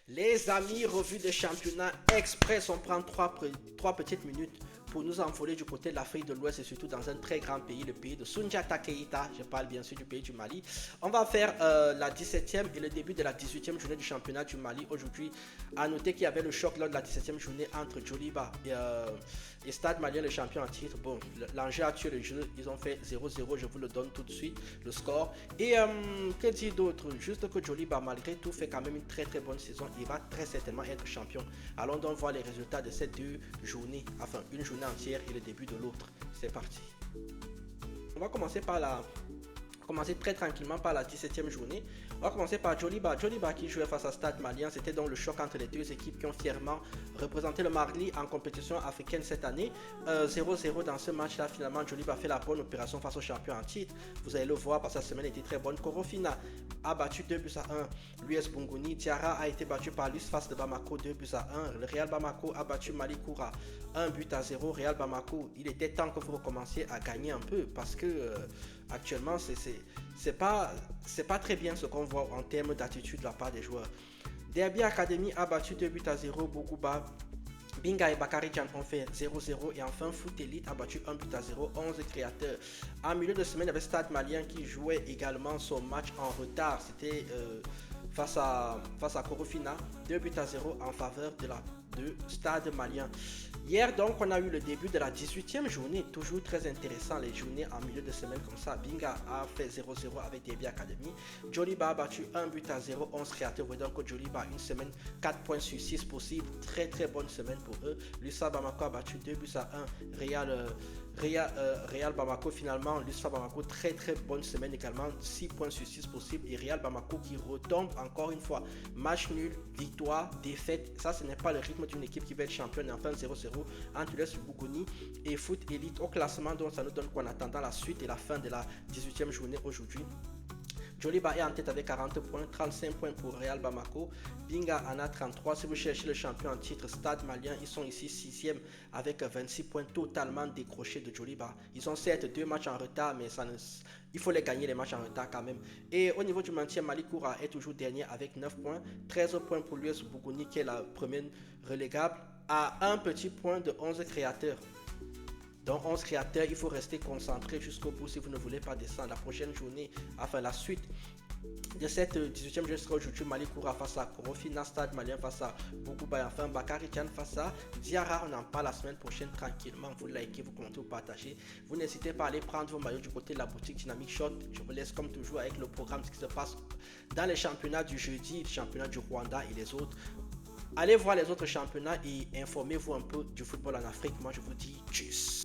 Les amis, revue de championnat express, on prend trois petites minutes pour nous envoler du côté de l'Afrique de l'Ouest et surtout dans un très grand pays, le pays de Soundiata Keita. Je parle bien sûr du pays du Mali. On va faire la 17e et le début de la 18e journée du championnat du Mali aujourd'hui. À noter qu'il y avait le choc lors de la 17e journée entre Djoliba et Stade Malien, le champion en titre. Bon, l'enjeu a tué le jeu. Ils ont fait 0-0, je vous le donne tout de suite, le score. Et que dire d'autre? Juste que Djoliba, malgré tout, fait quand même une très bonne saison. Il va très certainement être champion. Allons donc voir les résultats de ces deux journées. Enfin, une journée entière et le début de l'autre. C'est parti. On va commencer très tranquillement par la 17e journée. On va commencer par Djoliba. Djoliba qui jouait face à Stade Malien. C'était donc le choc entre les deux équipes qui ont fièrement représenté le Mali en compétition africaine cette année. 0-0 dans ce match-là. Finalement, Djoliba fait la bonne opération face au champion en titre. Vous allez le voir parce que la semaine était très bonne. Korofina a battu 2-1 l'US Bungoni. Diarra a été battu par l'USFAS de Bamako 2-1. Le Real Bamako a battu Malikoura 1-0. Real Bamako, il était temps que vous recommenciez à gagner un peu parce que actuellement, c'est pas très bien ce qu'on voit en termes d'attitude de la part des joueurs. Derby Academy a battu 2-0 Bokuba. Binga et Bakary Djan ont fait 0-0 et enfin Foot Elite a battu 1-0, 11 créateurs. En milieu de semaine, il y avait Stade Malien qui jouait également son match en retard. C'était face à Korofina, 2-0 en faveur de Stade Malien. Hier donc on a eu le début de la 18e journée, toujours très intéressant les journées en milieu de semaine comme ça. Binga a fait 0-0 avec Derby Academy. Djoliba a battu 1-0, 11 créateurs. Vous voyez donc que Djoliba a une semaine 4 points sur 6 possibles. Très bonne semaine pour eux. L'USA Bamako a battu 2-1. Real Bamako finalement, l'USA Bamako très bonne semaine également, 6 points sur 6 possibles. Et Real Bamako qui retombe encore une fois. Match nul, victoire, défaite. Ça ce n'est pas le rythme d'une équipe qui va être championne. Enfin 0-0 entre l'US Bougouni et Foot Elite au classement. Donc ça nous donne qu'en attendant la suite et la fin de la 18e journée aujourd'hui. Djoliba est en tête avec 40 points, 35 points pour Real Bamako. Binga en a 33. Si vous cherchez le champion en titre, Stade Malien, ils sont ici 6e avec 26 points totalement décrochés de Djoliba. Ils ont certes 2 matchs en retard, mais il faut les gagner les matchs en retard quand même. Et au niveau du maintien, Malikoura est toujours dernier avec 9 points. 13 points pour l'US Bougouni qui est la première relégable à un petit point de 11 créateurs. Donc 11 créateurs, il faut rester concentré jusqu'au bout si vous ne voulez pas descendre. La prochaine journée, enfin la suite de cette 18e journée sera aujourd'hui Malikoura face à Korofina, Stade Malien face à Bougouba et enfin Bakary Djan face à Diarra. On en parle la semaine prochaine tranquillement. Vous likez, vous commentez, vous partagez. Vous n'hésitez pas à aller prendre vos maillots du côté de la boutique Dynamic Shot. Je vous laisse comme toujours avec le programme, ce qui se passe dans les championnats du jeudi, le championnat du Rwanda et les autres. Allez voir les autres championnats et informez-vous un peu du football en Afrique. Moi je vous dis tchuss.